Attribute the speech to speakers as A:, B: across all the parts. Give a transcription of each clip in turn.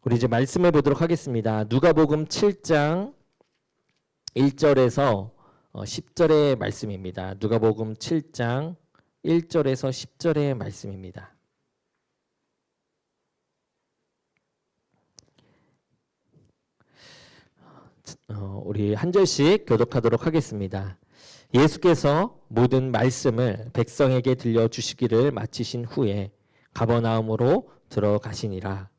A: 우리 이제 말씀을 보도록 하겠습니다. 누가복음 7장 1절에서 10절의 말씀입니다. 누가복음 7장 1절에서 10절의 말씀입니다. 우리 한 절씩 교독하도록 하겠습니다. 예수께서 모든 말씀을 백성에게 들려주시기를 마치신 후에 가버나움으로 들어가시니라.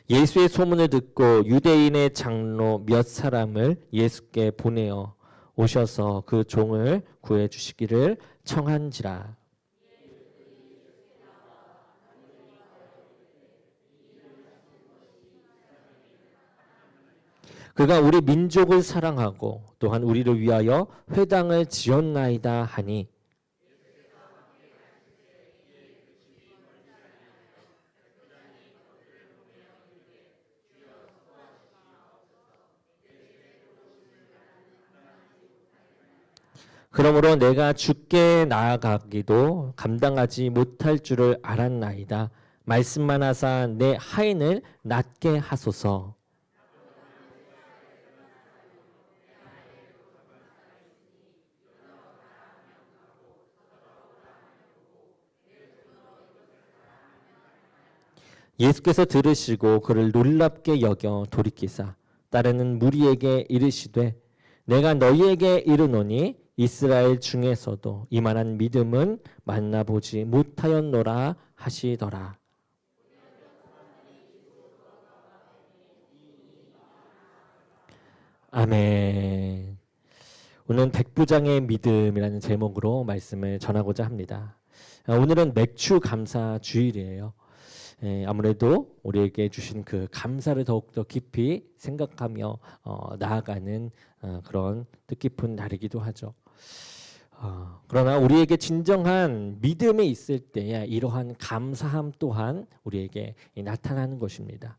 A: 예수의 소문을 듣고 유대인의 장로 몇 사람을 예수께 보내어 오셔서 그 종을 구해주시기를 청한지라. 그가 우리 민족을 사랑하고 또한 우리를 위하여 회당을 지었나이다 하니 그러므로 내가 주께 나아가기도 감당하지 못할 줄을 알았나이다. 말씀만 하사 내 하인을 낫게 하소서. 예수께서 들으시고 그를 놀랍게 여겨 돌이키사 따르는 무리에게 이르시되 내가 너희에게 이르노니 이스라엘 중에서도 이만한 믿음은 만나보지 못하였노라 하시더라. 아멘. 오늘은 백부장의 믿음이라는 제목으로 말씀을 전하고자 합니다. 오늘은 맥주 감사 주일이에요. 아무래도 우리에게 주신 그 감사를 더욱더 깊이 생각하며 나아가는 그런 뜻깊은 날이기도 하죠. 그러나 우리에게 진정한 믿음이 있을 때야 이러한 감사함 또한 우리에게 나타나는 것입니다.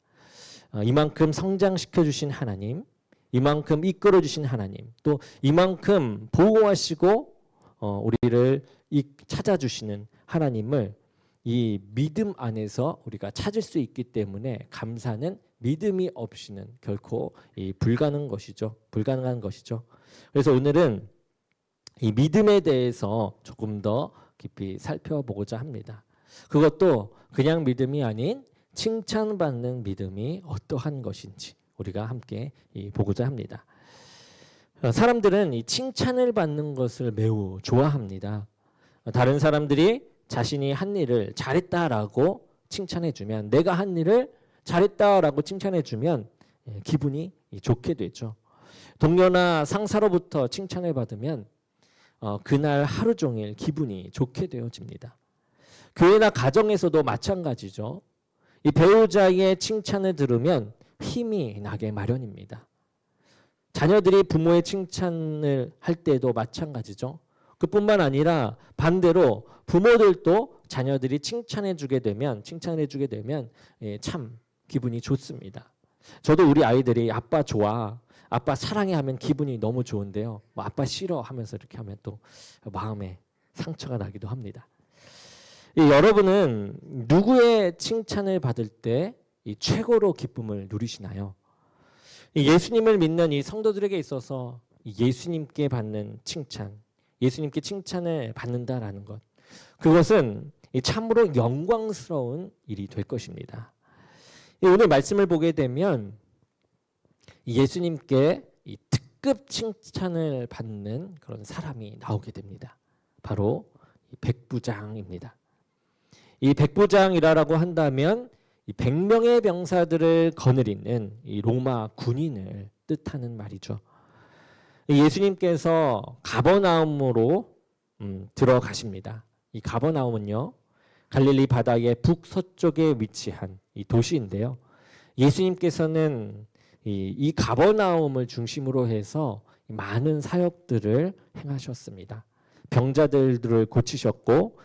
A: 이만큼 성장시켜 주신 하나님, 이만큼 이끌어 주신 하나님, 또 이만큼 보호하시고 우리를 찾아주시는 하나님을 이 믿음 안에서 우리가 찾을 수 있기 때문에 감사는 믿음이 없이는 결코 불가능한 것이죠. 그래서 오늘은 이 믿음에 대해서 조금 더 깊이 살펴보고자 합니다. 그것도 그냥 믿음이 아닌 칭찬받는 믿음이 어떠한 것인지 우리가 함께 보고자 합니다. 사람들은 이 칭찬을 받는 것을 매우 좋아합니다. 다른 사람들이 자신이 한 일을 잘했다라고 칭찬해주면, 내가 한 일을 잘했다라고 칭찬해주면 기분이 좋게 되죠. 동료나 상사로부터 칭찬을 받으면 그날 하루 종일 기분이 좋게 되어집니다. 교회나 가정에서도 마찬가지죠. 이 배우자의 칭찬을 들으면 힘이 나게 마련입니다. 자녀들이 부모의 칭찬을 할 때도 마찬가지죠. 그뿐만 아니라 반대로 부모들도 자녀들이 칭찬해 주게 되면 참 기분이 좋습니다. 저도 우리 아이들이 아빠 좋아, 아빠 사랑해 하면 기분이 너무 좋은데요. 뭐 아빠 싫어 하면서 이렇게 하면 또 마음에 상처가 나기도 합니다. 여러분은 누구의 칭찬을 받을 때 이 최고로 기쁨을 누리시나요? 예수님을 믿는 이 성도들에게 있어서 예수님께 받는 칭찬, 예수님께 칭찬을 받는다라는 것, 그것은 참으로 영광스러운 일이 될 것입니다. 오늘 말씀을 보게 되면 예수님께 이 특급 칭찬을 받는 그런 사람이 나오게 됩니다. 바로 백부장입니다. 이 백부장이라고 한다면 이 100명의 병사들을 거느리는 이 로마 군인을 뜻하는 말이죠. 예수님께서 가버나움으로 들어가십니다. 이 가버나움은요, 갈릴리 바다의 북서쪽에 위치한 이 도시인데요. 예수님께서는 이 가버나움을 중심으로 해서 많은 사역들을 행하셨습니다. 병자들을 고치셨고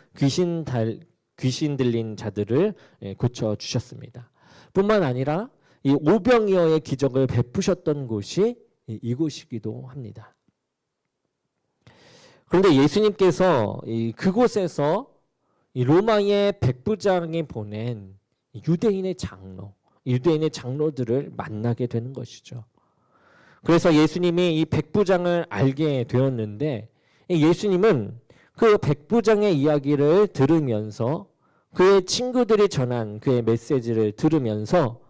A: 귀신 들린 자들을 고쳐주셨습니다. 뿐만 아니라 이 오병이어의 기적을 베푸셨던 곳이 이곳이기도 합니다. 그런데 예수님께서 그곳에서 이 로마의 백부장이 보낸 유대인의 장로들을 만나게 되는 것이죠. 그래서 예수님이 이 백부장을 알게 되었는데 예수님은 그 백부장의 이야기를 들으면서 그의 친구들이 전한 그의 메시지를 들으면서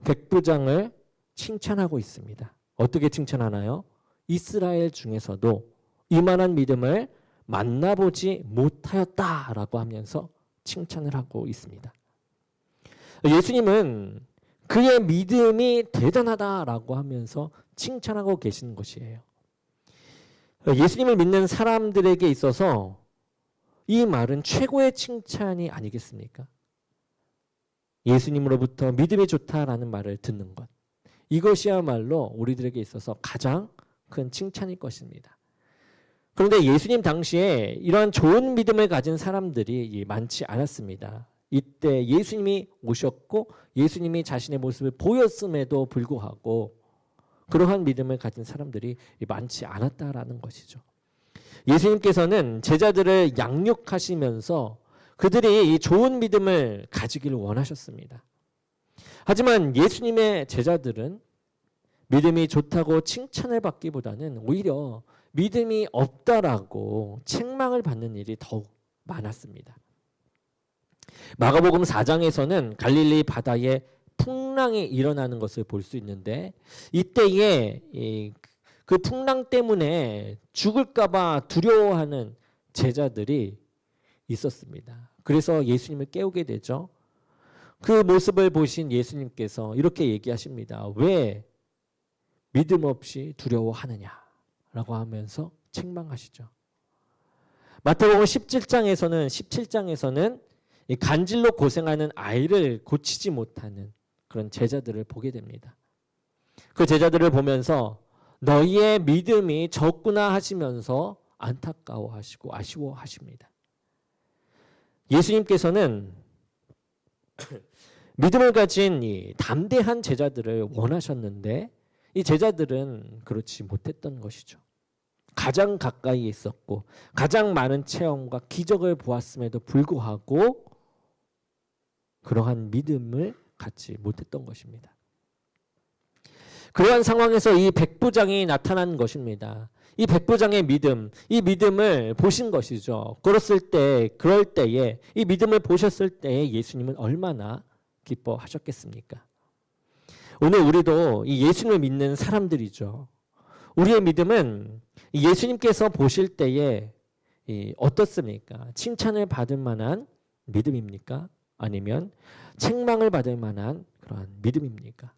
A: 백부장을 칭찬하고 있습니다. 어떻게 칭찬하나요? 이스라엘 중에서도 이만한 믿음을 만나보지 못하였다라고 하면서 칭찬을 하고 있습니다. 예수님은 그의 믿음이 대단하다라고 하면서 칭찬하고 계시는 것이에요. 예수님을 믿는 사람들에게 있어서 이 말은 최고의 칭찬이 아니겠습니까? 예수님으로부터 믿음이 좋다라는 말을 듣는 것. 이것이야말로 우리들에게 있어서 가장 큰 칭찬일 것입니다. 그런데 예수님 당시에 이러한 좋은 믿음을 가진 사람들이 많지 않았습니다. 이때 예수님이 오셨고 예수님이 자신의 모습을 보였음에도 불구하고 그러한 믿음을 가진 사람들이 많지 않았다라는 것이죠. 예수님께서는 제자들을 양육하시면서 그들이 이 좋은 믿음을 가지기를 원하셨습니다. 하지만 예수님의 제자들은 믿음이 좋다고 칭찬을 받기보다는 오히려 믿음이 없다라고 책망을 받는 일이 더욱 많았습니다. 마가복음 4장에서는 갈릴리 바다에 풍랑이 일어나는 것을 볼 수 있는데 이때에 그 풍랑 때문에 죽을까 봐 두려워하는 제자들이 있었습니다. 그래서 예수님을 깨우게 되죠. 그 모습을 보신 예수님께서 이렇게 얘기하십니다. 왜 믿음 없이 두려워하느냐라고 하면서 책망하시죠. 마태복음 17장에서는 이 간질로 고생하는 아이를 고치지 못하는 그런 제자들을 보게 됩니다. 그 제자들을 보면서 너희의 믿음이 적구나 하시면서 안타까워하시고 아쉬워하십니다. 예수님께서는 믿음을 가진 이 담대한 제자들을 원하셨는데 이 제자들은 그렇지 못했던 것이죠. 가장 가까이 있었고 가장 많은 체험과 기적을 보았음에도 불구하고 그러한 믿음을 갖지 못했던 것입니다. 그러한 상황에서 이 백부장이 나타난 것입니다. 이 백부장의 믿음, 이 믿음을 보신 것이죠. 그럴 때에 이 믿음을 보셨을 때에 예수님은 얼마나 기뻐하셨겠습니까? 오늘 우리도 이 예수님을 믿는 사람들이죠. 우리의 믿음은 예수님께서 보실 때에 어떻습니까? 칭찬을 받을 만한 믿음입니까? 아니면 책망을 받을 만한 그러한 믿음입니까?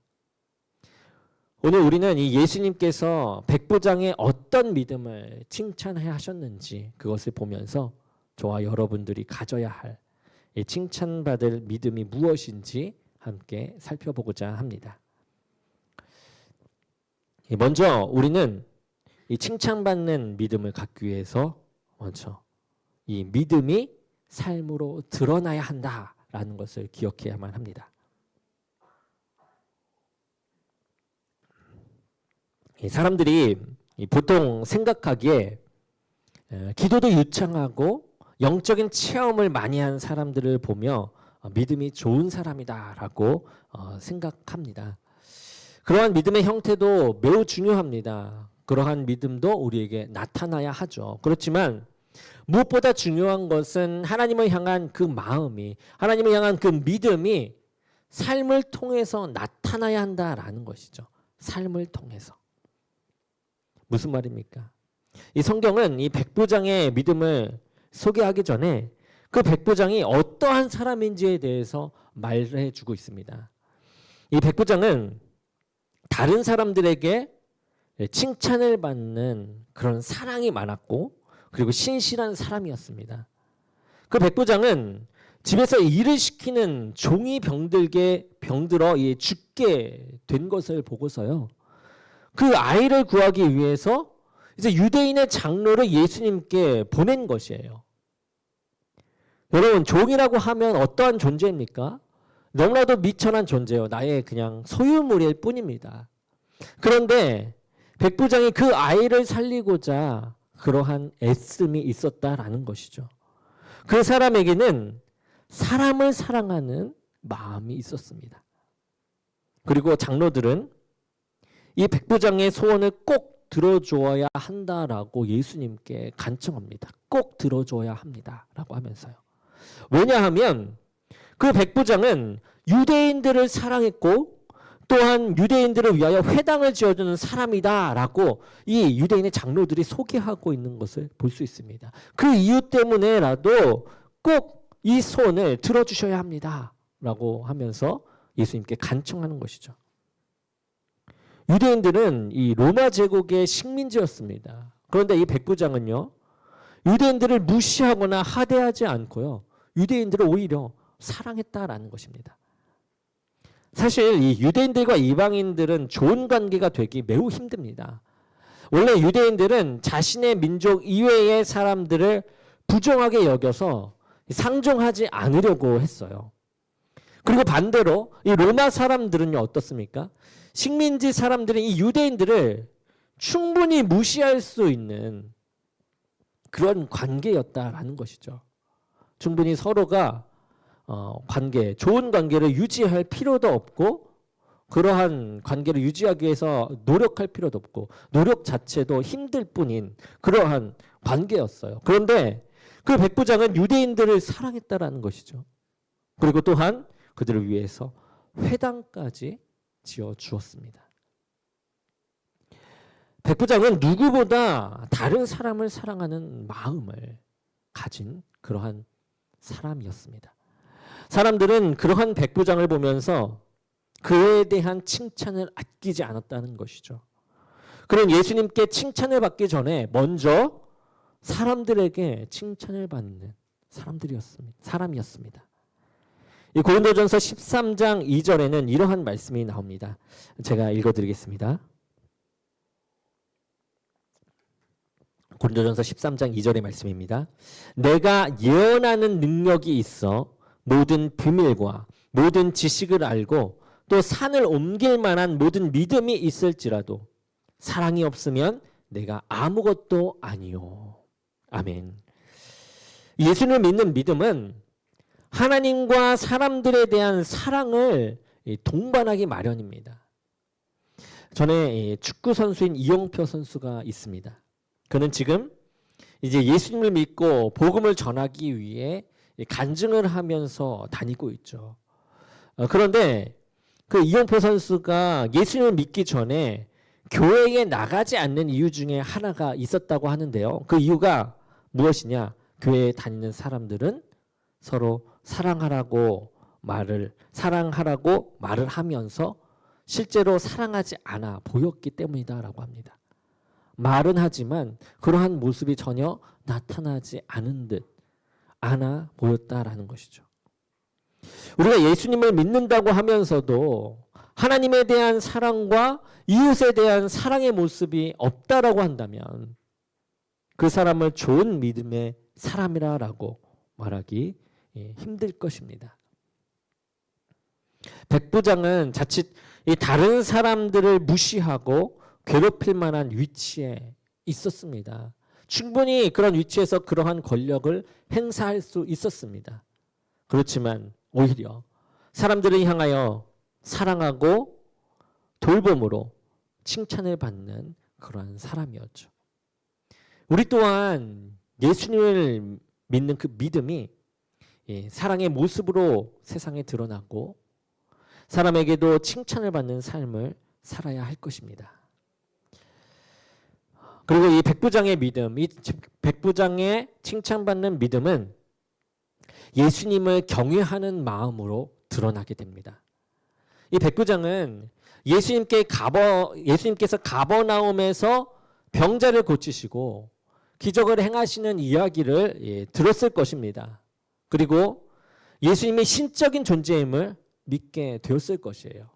A: 오늘 우리는 이 예수님께서 백부장의 어떤 믿음을 칭찬해 하셨는지 그것을 보면서 저와 여러분들이 가져야 할 칭찬받을 믿음이 무엇인지 함께 살펴보고자 합니다. 먼저 우리는 이 칭찬받는 믿음을 갖기 위해서 먼저 이 믿음이 삶으로 드러나야 한다라는 것을 기억해야만 합니다. 사람들이 보통 생각하기에 기도도 유창하고 영적인 체험을 많이 한 사람들을 보며 믿음이 좋은 사람이다라고 생각합니다. 그러한 믿음의 형태도 매우 중요합니다. 그러한 믿음도 우리에게 나타나야 하죠. 그렇지만 무엇보다 중요한 것은 하나님을 향한 그 마음이, 하나님을 향한 그 믿음이 삶을 통해서 나타나야 한다라는 것이죠. 삶을 통해서. 무슨 말입니까? 이 성경은 이 백부장의 믿음을 소개하기 전에 그 백부장이 어떠한 사람인지에 대해서 말해 주고 있습니다. 이 백부장은 다른 사람들에게 칭찬을 받는 그런 사랑이 많았고 그리고 신실한 사람이었습니다. 그 백부장은 집에서 일을 시키는 종이 병들어 죽게 된 것을 보고서요. 그 아이를 구하기 위해서 이제 유대인의 장로를 예수님께 보낸 것이에요. 여러분, 종이라고 하면 어떠한 존재입니까? 너무나도 미천한 존재요. 나의 그냥 소유물일 뿐입니다. 그런데 백부장이 그 아이를 살리고자 그러한 애씀이 있었다라는 것이죠. 그 사람에게는 사람을 사랑하는 마음이 있었습니다. 그리고 장로들은 이 백부장의 소원을 꼭 들어줘야 한다라고 예수님께 간청합니다. 꼭 들어줘야 합니다라고 하면서요. 왜냐하면 그 백부장은 유대인들을 사랑했고 또한 유대인들을 위하여 회당을 지어주는 사람이다라고 이 유대인의 장로들이 소개하고 있는 것을 볼 수 있습니다. 그 이유 때문에라도 꼭 이 소원을 들어주셔야 합니다라고 하면서 예수님께 간청하는 것이죠. 유대인들은 이 로마 제국의 식민지였습니다. 그런데 이 백부장은요, 유대인들을 무시하거나 하대하지 않고요, 유대인들을 오히려 사랑했다라는 것입니다. 사실 이 유대인들과 이방인들은 좋은 관계가 되기 매우 힘듭니다. 원래 유대인들은 자신의 민족 이외의 사람들을 부정하게 여겨서 상종하지 않으려고 했어요. 그리고 반대로 이 로마 사람들은요, 어떻습니까? 식민지 사람들은 이 유대인들을 충분히 무시할 수 있는 그런 관계였다라는 것이죠. 충분히 서로가 좋은 관계를 유지할 필요도 없고 그러한 관계를 유지하기 위해서 노력할 필요도 없고 노력 자체도 힘들 뿐인 그러한 관계였어요. 그런데 그 백부장은 유대인들을 사랑했다라는 것이죠. 그리고 또한 그들을 위해서 회당까지 지어 주었습니다. 백부장은 누구보다 다른 사람을 사랑하는 마음을 가진 그러한 사람이었습니다. 사람들은 그러한 백부장을 보면서 그에 대한 칭찬을 아끼지 않았다는 것이죠. 그는 예수님께 칭찬을 받기 전에 먼저 사람들에게 칭찬을 받는 사람이었습니다. 이 고린도전서 13장 2절에는 이러한 말씀이 나옵니다. 제가 읽어드리겠습니다. 고린도전서 13장 2절의 말씀입니다. 내가 예언하는 능력이 있어 모든 비밀과 모든 지식을 알고 또 산을 옮길 만한 모든 믿음이 있을지라도 사랑이 없으면 내가 아무것도 아니요. 아멘. 예수를 믿는 믿음은 하나님과 사람들에 대한 사랑을 동반하기 마련입니다. 전에 축구 선수인 이영표 선수가 있습니다. 그는 지금 이제 예수님을 믿고 복음을 전하기 위해 간증을 하면서 다니고 있죠. 그런데 그 이영표 선수가 예수님을 믿기 전에 교회에 나가지 않는 이유 중에 하나가 있었다고 하는데요. 그 이유가 무엇이냐? 교회에 다니는 사람들은 서로 사랑하라고 말을 하면서 실제로 사랑하지 않아 보였기 때문이다라고 합니다. 말은 하지만 그러한 모습이 전혀 나타나지 않은 듯 않아 보였다라는 것이죠. 우리가 예수님을 믿는다고 하면서도 하나님에 대한 사랑과 이웃에 대한 사랑의 모습이 없다라고 한다면 그 사람을 좋은 믿음의 사람이라고 말하기 힘들 것입니다. 백부장은 자칫 다른 사람들을 무시하고 괴롭힐 만한 위치에 있었습니다. 충분히 그런 위치에서 그러한 권력을 행사할 수 있었습니다. 그렇지만 오히려 사람들을 향하여 사랑하고 돌봄으로 칭찬을 받는 그러한 사람이었죠. 우리 또한 예수님을 믿는 그 믿음이 사랑의 모습으로 세상에 드러나고 사람에게도 칭찬을 받는 삶을 살아야 할 것입니다. 그리고 이 백부장의 믿음, 이 백부장의 칭찬받는 믿음은 예수님을 경외하는 마음으로 드러나게 됩니다. 이 백부장은 예수님께서 가버나움에서 병자를 고치시고 기적을 행하시는 이야기를 들었을 것입니다. 그리고 예수님의 신적인 존재임을 믿게 되었을 것이에요.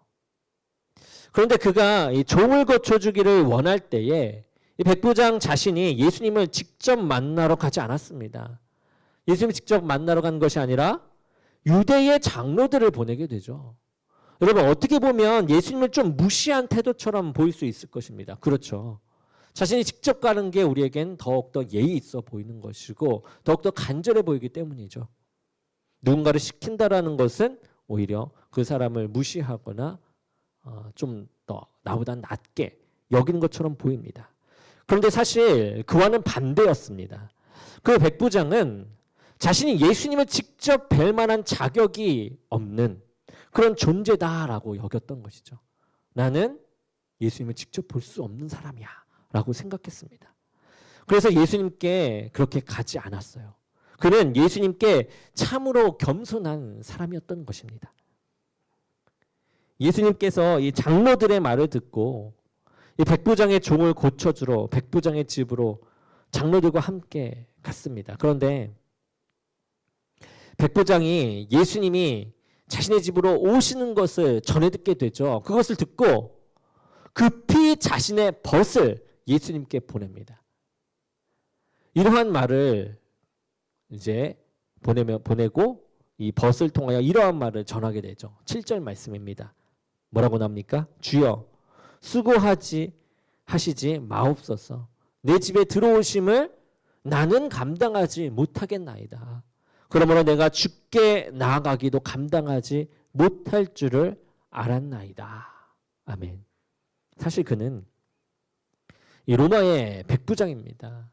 A: 그런데 그가 이 종을 고쳐주기를 원할 때에 이 백부장 자신이 예수님을 직접 만나러 가지 않았습니다. 예수님을 직접 만나러 간 것이 아니라 유대의 장로들을 보내게 되죠. 여러분 어떻게 보면 예수님을 좀 무시한 태도처럼 보일 수 있을 것입니다. 그렇죠. 자신이 직접 가는 게 우리에겐 더욱더 예의 있어 보이는 것이고 더욱더 간절해 보이기 때문이죠. 누군가를 시킨다라는 것은 오히려 그 사람을 무시하거나 좀 더 나보다 낮게 여기는 것처럼 보입니다. 그런데 사실 그와는 반대였습니다. 그 백부장은 자신이 예수님을 직접 뵐 만한 자격이 없는 그런 존재다라고 여겼던 것이죠. 나는 예수님을 직접 볼 수 없는 사람이야 라고 생각했습니다. 그래서 예수님께 그렇게 가지 않았어요. 그는 예수님께 참으로 겸손한 사람이었던 것입니다. 예수님께서 이 장로들의 말을 듣고 이 백부장의 종을 고쳐주러 백부장의 집으로 장로들과 함께 갔습니다. 그런데 백부장이 예수님이 자신의 집으로 오시는 것을 전해 듣게 되죠. 그것을 듣고 급히 자신의 벗을 예수님께 보냅니다. 이러한 말을 이제 보내고 이 벗을 통하여 이러한 말을 전하게 되죠. 7절 말씀입니다. 뭐라고 나옵니까? 주여 수고하시지 마옵소서. 내 집에 들어오심을 나는 감당하지 못하겠나이다. 그러므로 내가 죽게 나아가기도 감당하지 못할 줄을 알았나이다. 아멘. 사실 그는 이 로마의 백부장입니다.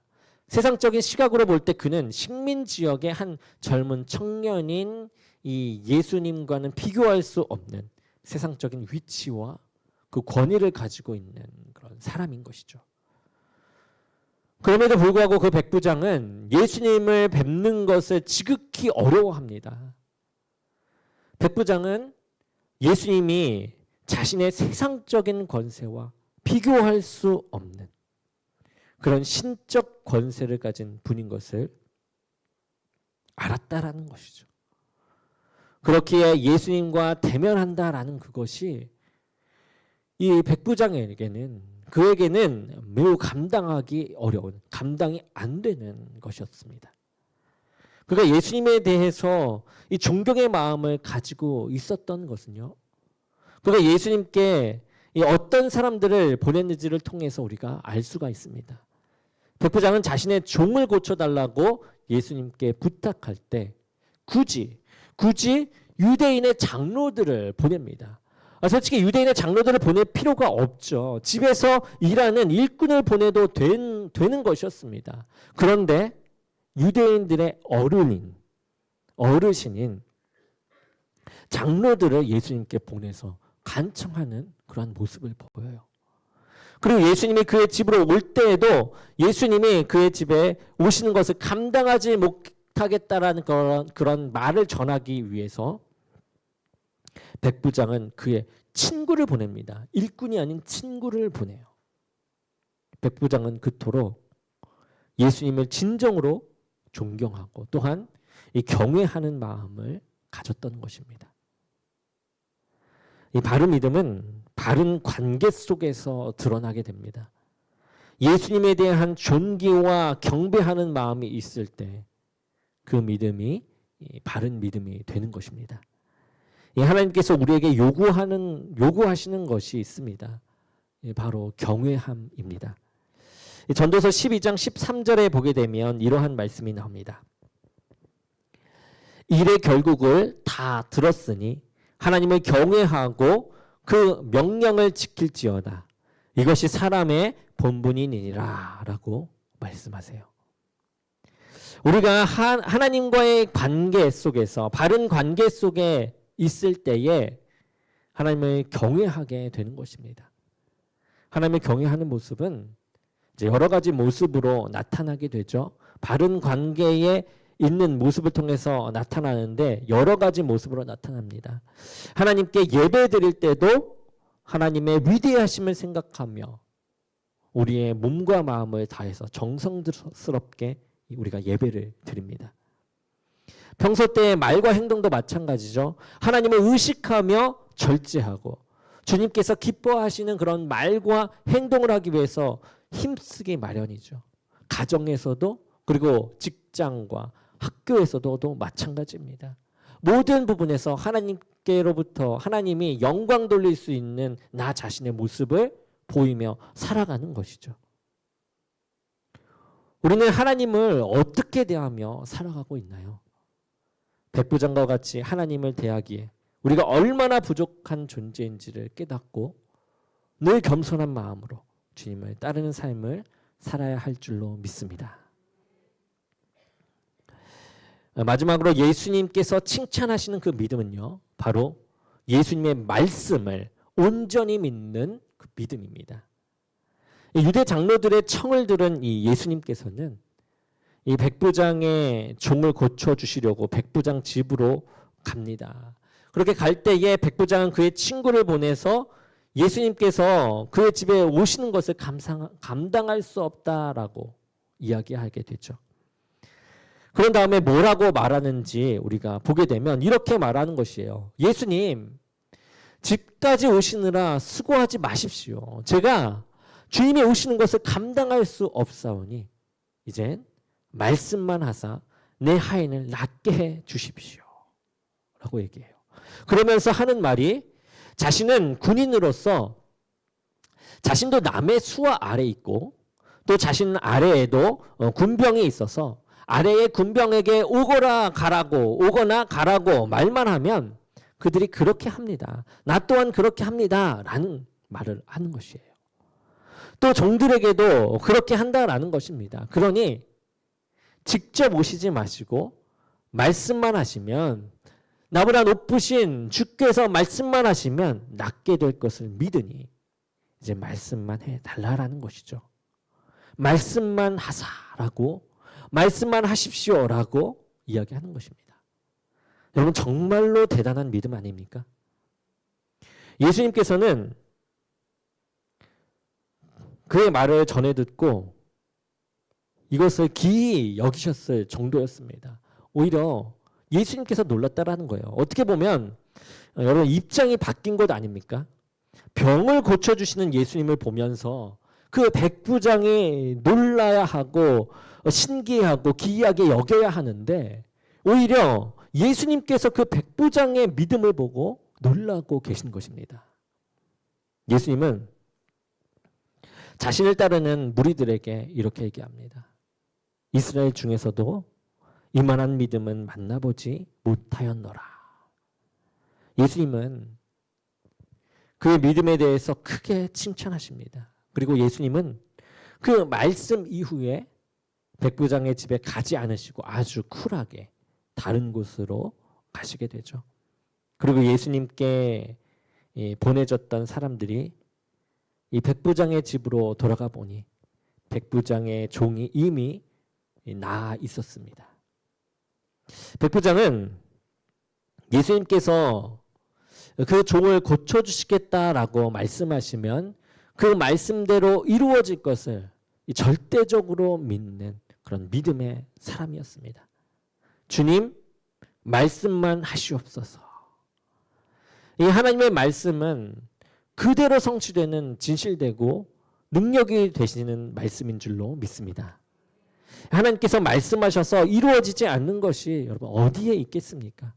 A: 세상적인 시각으로 볼 때 그는 식민 지역의 한 젊은 청년인 이 예수님과는 비교할 수 없는 세상적인 위치와 그 권위를 가지고 있는 그런 사람인 것이죠. 그럼에도 불구하고 그 백부장은 예수님을 뵙는 것을 지극히 어려워합니다. 백부장은 예수님이 자신의 세상적인 권세와 비교할 수 없는 그런 신적 권세를 가진 분인 것을 알았다라는 것이죠. 그렇기에 예수님과 대면한다라는 그것이 이 백부장에게는 그에게는 매우 감당하기 어려운, 감당이 안 되는 것이었습니다. 그가 예수님에 대해서 이 존경의 마음을 가지고 있었던 것은요. 그가 예수님께 어떤 사람들을 보냈는지를 통해서 우리가 알 수가 있습니다. 백부장은 자신의 종을 고쳐달라고 예수님께 부탁할 때 굳이 유대인의 장로들을 보냅니다. 솔직히 유대인의 장로들을 보낼 필요가 없죠. 집에서 일하는 일꾼을 보내도 되는 것이었습니다. 그런데 유대인들의 어르신인 장로들을 예수님께 보내서 간청하는 그러한 모습을 보여요. 그리고 예수님이 그의 집으로 올 때에도 예수님이 그의 집에 오시는 것을 감당하지 못하겠다라는 그런 말을 전하기 위해서 백부장은 그의 친구를 보냅니다. 일꾼이 아닌 친구를 보내요. 백부장은 그토록 예수님을 진정으로 존경하고 또한 이 경외하는 마음을 가졌던 것입니다. 이 바른 믿음은 바른 관계 속에서 드러나게 됩니다. 예수님에 대한 존귀와 경배하는 마음이 있을 때 그 믿음이 바른 믿음이 되는 것입니다. 하나님께서 우리에게 요구하시는 것이 있습니다. 바로 경외함입니다. 전도서 12장 13절에 보게 되면 이러한 말씀이 나옵니다. 일의 결국을 다 들었으니 하나님을 경외하고 그 명령을 지킬지어다. 이것이 사람의 본분이니라 라고 말씀하세요. 우리가 하나님과의 관계 속에서 바른 관계 속에 있을 때에 하나님을 경외하게 되는 것입니다. 하나님을 경외하는 모습은 이제 여러 가지 모습으로 나타나게 되죠. 바른 관계에 있는 모습을 통해서 나타나는데 여러 가지 모습으로 나타납니다. 하나님께 예배 드릴 때도 하나님의 위대하심을 생각하며 우리의 몸과 마음을 다해서 정성스럽게 우리가 예배를 드립니다. 평소 때의 말과 행동도 마찬가지죠. 하나님을 의식하며 절제하고 주님께서 기뻐하시는 그런 말과 행동을 하기 위해서 힘쓰기 마련이죠. 가정에서도 그리고 직장과 학교에서도 마찬가지입니다. 모든 부분에서 하나님께로부터 하나님이 영광 돌릴 수 있는 나 자신의 모습을 보이며 살아가는 것이죠. 우리는 하나님을 어떻게 대하며 살아가고 있나요? 백부장과 같이 하나님을 대하기에 우리가 얼마나 부족한 존재인지를 깨닫고 늘 겸손한 마음으로 주님을 따르는 삶을 살아야 할 줄로 믿습니다. 마지막으로 예수님께서 칭찬하시는 그 믿음은요, 바로 예수님의 말씀을 온전히 믿는 그 믿음입니다. 유대 장로들의 청을 들은 이 예수님께서는 이 백부장의 종을 고쳐주시려고 백부장 집으로 갑니다. 그렇게 갈 때에 백부장은 그의 친구를 보내서 예수님께서 그의 집에 오시는 것을 감당할 수 없다라고 이야기하게 되죠. 그런 다음에 뭐라고 말하는지 우리가 보게 되면 이렇게 말하는 것이에요. 예수님, 집까지 오시느라 수고하지 마십시오. 제가 주님이 오시는 것을 감당할 수 없사오니 이젠 말씀만 하사 내 하인을 낫게 해 주십시오. 라고 얘기해요. 그러면서 하는 말이 자신은 군인으로서 자신도 남의 수하 아래 있고 또 자신 아래에도 군병이 있어서 아래의 군병에게 오거나 가라고 말만 하면 그들이 그렇게 합니다. 나 또한 그렇게 합니다. 라는 말을 하는 것이에요. 또 종들에게도 그렇게 한다라는 것입니다. 그러니 직접 오시지 마시고 말씀만 하시면 나보다 높으신 주께서 말씀만 하시면 낫게 될 것을 믿으니 이제 말씀만 해달라라는 것이죠. 말씀만 하사라고 말씀만 하십시오라고 이야기하는 것입니다. 여러분 정말로 대단한 믿음 아닙니까? 예수님께서는 그의 말을 전해 듣고 이것을 기이 여기셨을 정도였습니다. 오히려 예수님께서 놀랐다라는 거예요. 어떻게 보면 여러분 입장이 바뀐 것 아닙니까? 병을 고쳐주시는 예수님을 보면서 그 백부장이 놀라야 하고 신기하고 기이하게 여겨야 하는데 오히려 예수님께서 그 백부장의 믿음을 보고 놀라고 계신 것입니다. 예수님은 자신을 따르는 무리들에게 이렇게 얘기합니다. 이스라엘 중에서도 이만한 믿음은 만나보지 못하였노라. 예수님은 그의 믿음에 대해서 크게 칭찬하십니다. 그리고 예수님은 그 말씀 이후에 백부장의 집에 가지 않으시고 아주 쿨하게 다른 곳으로 가시게 되죠. 그리고 예수님께 보내졌던 사람들이 이 백부장의 집으로 돌아가 보니 백부장의 종이 이미 나아 있었습니다. 백부장은 예수님께서 그 종을 고쳐주시겠다라고 말씀하시면 그 말씀대로 이루어질 것을 절대적으로 믿는 그런 믿음의 사람이었습니다. 주님, 말씀만 하시옵소서. 이 하나님의 말씀은 그대로 성취되는 진실되고 능력이 되시는 말씀인 줄로 믿습니다. 하나님께서 말씀하셔서 이루어지지 않는 것이 여러분 어디에 있겠습니까?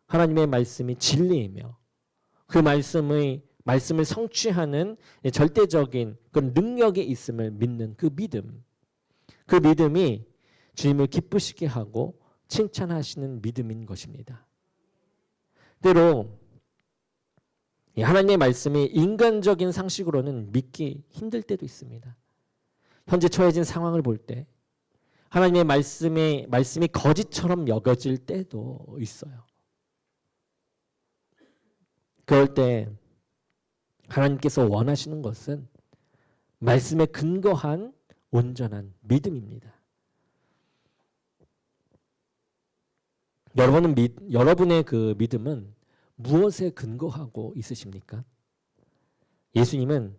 A: 하나님의 말씀이 진리이며 그 말씀을 성취하는 절대적인 그런 능력이 있음을 믿는 그 믿음이 주님을 기쁘시게 하고 칭찬하시는 믿음인 것입니다. 때로 하나님의 말씀이 인간적인 상식으로는 믿기 힘들 때도 있습니다. 현재 처해진 상황을 볼 때 하나님의 말씀이 거짓처럼 여겨질 때도 있어요. 그럴 때 하나님께서 원하시는 것은 말씀에 근거한 온전한 믿음입니다. 여러분의 그 믿음은 무엇에 근거하고 있으십니까? 예수님은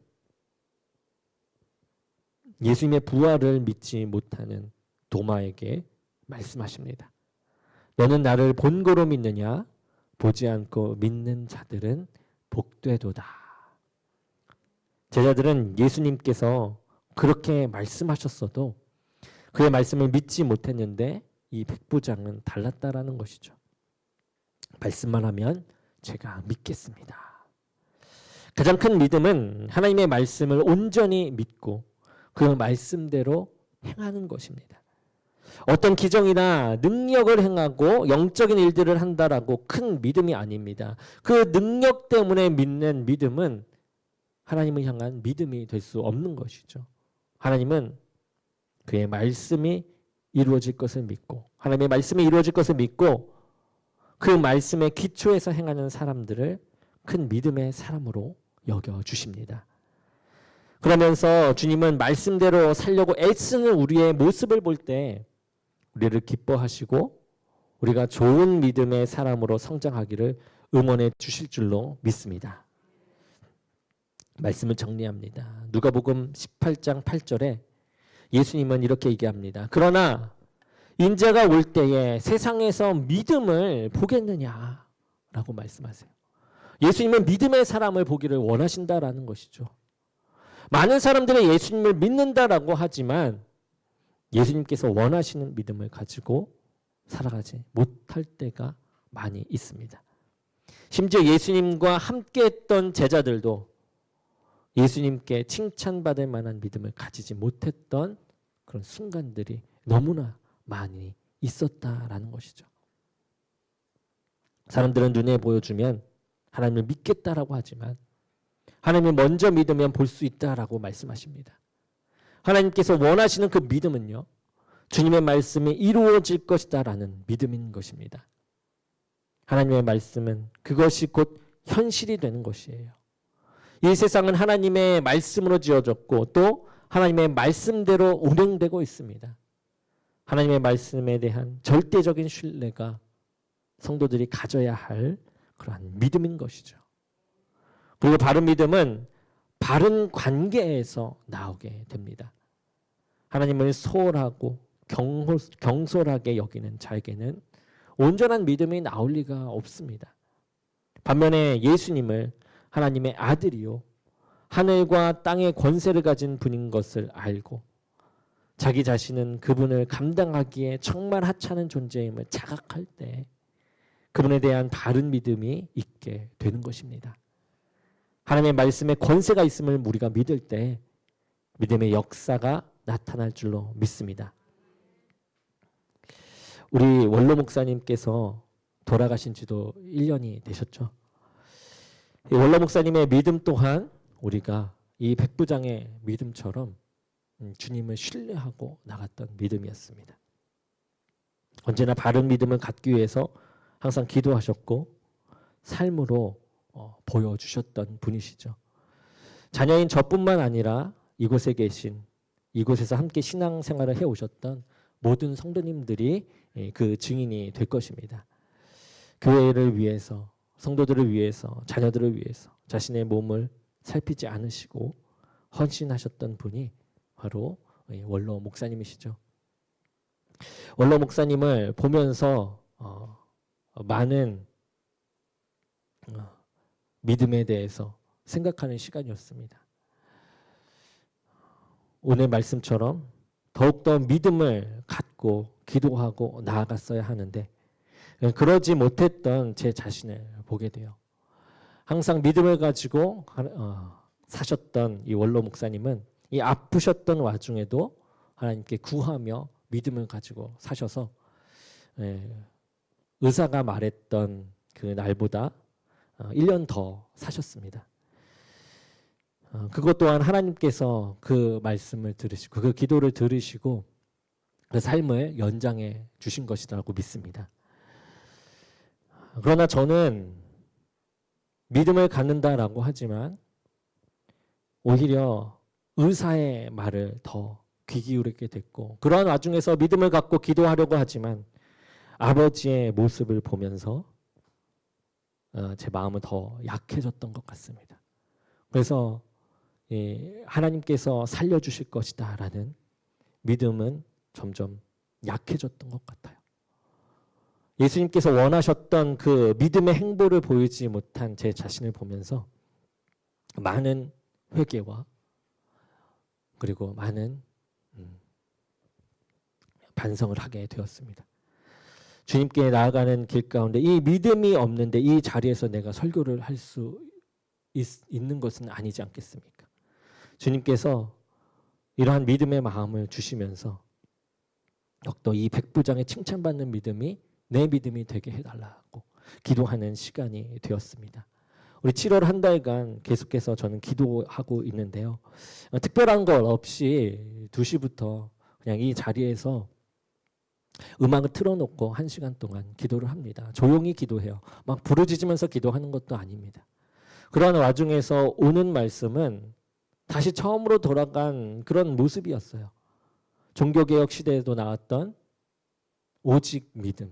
A: 예수님의 부활을 믿지 못하는 도마에게 말씀하십니다. 너는 나를 본고로 믿느냐? 보지 않고 믿는 자들은 복되도다. 제자들은 예수님께서 그렇게 말씀하셨어도 그의 말씀을 믿지 못했는데 이 백부장은 달랐다라는 것이죠. 말씀만 하면 제가 믿겠습니다. 가장 큰 믿음은 하나님의 말씀을 온전히 믿고 그 말씀대로 행하는 것입니다. 어떤 기적이나 능력을 행하고 영적인 일들을 한다라고 큰 믿음이 아닙니다. 그 능력 때문에 믿는 믿음은 하나님을 향한 믿음이 될 수 없는 것이죠. 하나님은 그의 말씀이 이루어질 것을 믿고, 하나님의 말씀이 이루어질 것을 믿고 그 말씀의 기초에서 행하는 사람들을 큰 믿음의 사람으로 여겨주십니다. 그러면서 주님은 말씀대로 살려고 애쓰는 우리의 모습을 볼 때 우리를 기뻐하시고 우리가 좋은 믿음의 사람으로 성장하기를 응원해 주실 줄로 믿습니다. 말씀을 정리합니다. 누가복음 18장 8절에 예수님은 이렇게 얘기합니다. 그러나 인자가 올 때에 세상에서 믿음을 보겠느냐라고 말씀하세요. 예수님은 믿음의 사람을 보기를 원하신다라는 것이죠. 많은 사람들이 예수님을 믿는다라고 하지만 예수님께서 원하시는 믿음을 가지고 살아가지 못할 때가 많이 있습니다. 심지어 예수님과 함께했던 제자들도 예수님께 칭찬받을 만한 믿음을 가지지 못했던 그런 순간들이 너무나 많이 있었다라는 것이죠. 사람들은 눈에 보여주면 하나님을 믿겠다라고 하지만 하나님을 먼저 믿으면 볼 수 있다라고 말씀하십니다. 하나님께서 원하시는 그 믿음은요, 주님의 말씀이 이루어질 것이다라는 믿음인 것입니다. 하나님의 말씀은 그것이 곧 현실이 되는 것이에요. 이 세상은 하나님의 말씀으로 지어졌고 또 하나님의 말씀대로 운행되고 있습니다. 하나님의 말씀에 대한 절대적인 신뢰가 성도들이 가져야 할 그러한 믿음인 것이죠. 그리고 바른 믿음은 바른 관계에서 나오게 됩니다. 하나님을 소홀하고 경솔하게 여기는 자에게는 온전한 믿음이 나올 리가 없습니다. 반면에 예수님을 하나님의 아들이요 하늘과 땅의 권세를 가진 분인 것을 알고 자기 자신은 그분을 감당하기에 정말 하찮은 존재임을 자각할 때 그분에 대한 바른 믿음이 있게 되는 것입니다. 하나님의 말씀에 권세가 있음을 우리가 믿을 때 믿음의 역사가 나타날 줄로 믿습니다. 우리 원로 목사님께서 돌아가신 지도 1년이 되셨죠. 원로 목사님의 믿음 또한 우리가 이 백부장의 믿음처럼 주님을 신뢰하고 나갔던 믿음이었습니다. 언제나 바른 믿음을 갖기 위해서 항상 기도하셨고 삶으로 보여주셨던 분이시죠. 자녀인 저뿐만 아니라 이곳에 계신 이곳에서 함께 신앙생활을 해오셨던 모든 성도님들이 그 증인이 될 것입니다. 교회를 위해서, 성도들을 위해서, 자녀들을 위해서 자신의 몸을 살피지 않으시고 헌신하셨던 분이 바로 원로 목사님이시죠. 원로 목사님을 보면서 많은 믿음에 대해서 생각하는 시간이었습니다. 오늘 말씀처럼 더욱더 믿음을 갖고 기도하고 나아갔어야 하는데 그러지 못했던 제 자신을 보게 돼요. 항상 믿음을 가지고 사셨던 이 원로 목사님은 이 아프셨던 와중에도 하나님께 구하며 믿음을 가지고 사셔서 의사가 말했던 그 날보다 1년 더 사셨습니다. 그것 또한 하나님께서 그 말씀을 들으시고 그 기도를 들으시고 그 삶을 연장해 주신 것이라고 믿습니다. 그러나 저는 믿음을 갖는다라고 하지만 오히려 의사의 말을 더 귀 기울이게 됐고 그러한 와중에서 믿음을 갖고 기도하려고 하지만 아버지의 모습을 보면서 제 마음은 더 약해졌던 것 같습니다. 그래서 하나님께서 살려주실 것이다 라는 믿음은 점점 약해졌던 것 같아요. 예수님께서 원하셨던 그 믿음의 행보를 보이지 못한 제 자신을 보면서 많은 회개와 그리고 많은 반성을 하게 되었습니다. 주님께 나아가는 길 가운데 이 믿음이 없는데 이 자리에서 내가 설교를 할 수 있는 것은 아니지 않겠습니까? 주님께서 이러한 믿음의 마음을 주시면서 또 이 백부장의 칭찬받는 믿음이 내 믿음이 되게 해달라고 기도하는 시간이 되었습니다. 우리 7월 한 달간 계속해서 저는 기도하고 있는데요. 특별한 것 없이 2시부터 그냥 이 자리에서 음악을 틀어놓고 1시간 동안 기도를 합니다. 조용히 기도해요. 막 부르짖으면서 기도하는 것도 아닙니다. 그러한 와중에서 오는 말씀은 다시 처음으로 돌아간 그런 모습이었어요. 종교개혁 시대에도 나왔던 오직 믿음,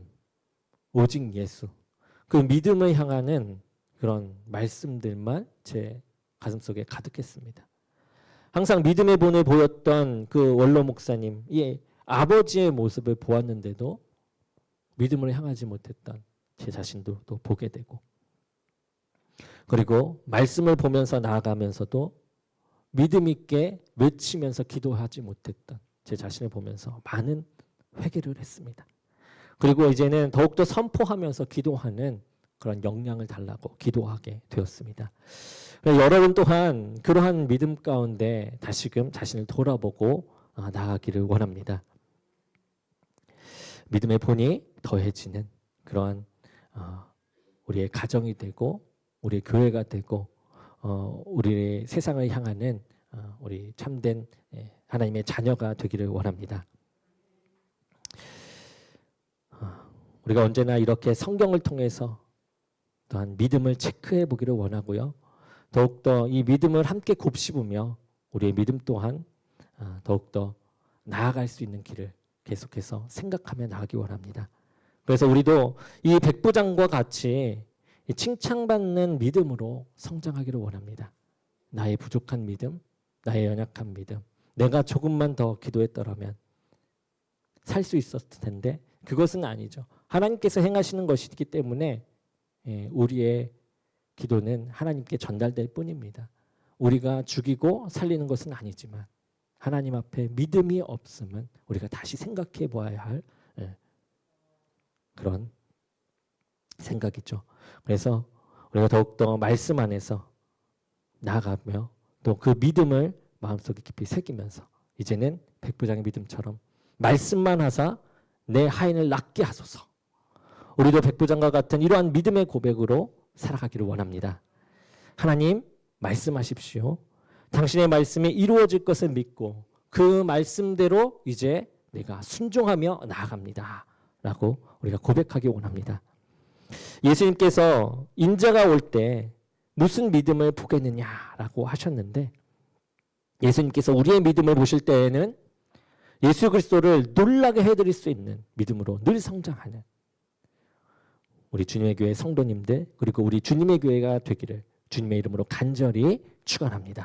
A: 오직 예수. 그 믿음을 향하는 그런 말씀들만 제 가슴속에 가득했습니다. 항상 믿음의 본을 보였던 그 원로 목사님, 이 아버지의 모습을 보았는데도 믿음을 향하지 못했던 제 자신도 또 보게 되고, 그리고 말씀을 보면서 나아가면서도 믿음 있게 외치면서 기도하지 못했던 제 자신을 보면서 많은 회개를 했습니다. 그리고 이제는 더욱더 선포하면서 기도하는 그런 역량을 달라고 기도하게 되었습니다. 여러분 또한 그러한 믿음 가운데 다시금 자신을 돌아보고 나아가기를 원합니다. 믿음의 본이 더해지는 그러한 우리의 가정이 되고 우리의 교회가 되고 우리의 세상을 향하는 우리 참된 하나님의 자녀가 되기를 원합니다. 우리가 언제나 이렇게 성경을 통해서 또한 믿음을 체크해 보기를 원하고요. 더욱더 이 믿음을 함께 곱씹으며 우리의 믿음 또한 더욱더 나아갈 수 있는 길을 계속해서 생각하며 나아가기 원합니다. 그래서 우리도 이 백부장과 같이 칭찬받는 믿음으로 성장하기를 원합니다. 나의 부족한 믿음, 나의 연약한 믿음, 내가 조금만 더 기도했더라면 살 수 있었을 텐데 그것은 아니죠. 하나님께서 행하시는 것이기 때문에 우리의 기도는 하나님께 전달될 뿐입니다. 우리가 죽이고 살리는 것은 아니지만 하나님 앞에 믿음이 없으면 우리가 다시 생각해 보아야 할 그런 생각이죠. 그래서 우리가 더욱더 말씀 안에서 나아가며 또 그 믿음을 마음속에 깊이 새기면서 이제는 백부장의 믿음처럼 말씀만 하사 내 하인을 낫게 하소서. 우리도 백부장과 같은 이러한 믿음의 고백으로 살아가기를 원합니다. 하나님 말씀하십시오. 당신의 말씀이 이루어질 것을 믿고 그 말씀대로 이제 내가 순종하며 나아갑니다. 라고 우리가 고백하기 원합니다. 예수님께서 인자가 올 때 무슨 믿음을 보겠느냐라고 하셨는데 예수님께서 우리의 믿음을 보실 때에는 예수 그리스도를 놀라게 해드릴 수 있는 믿음으로 늘 성장하는 우리 주님의 교회 성도님들 그리고 우리 주님의 교회가 되기를 주님의 이름으로 간절히 축원합니다.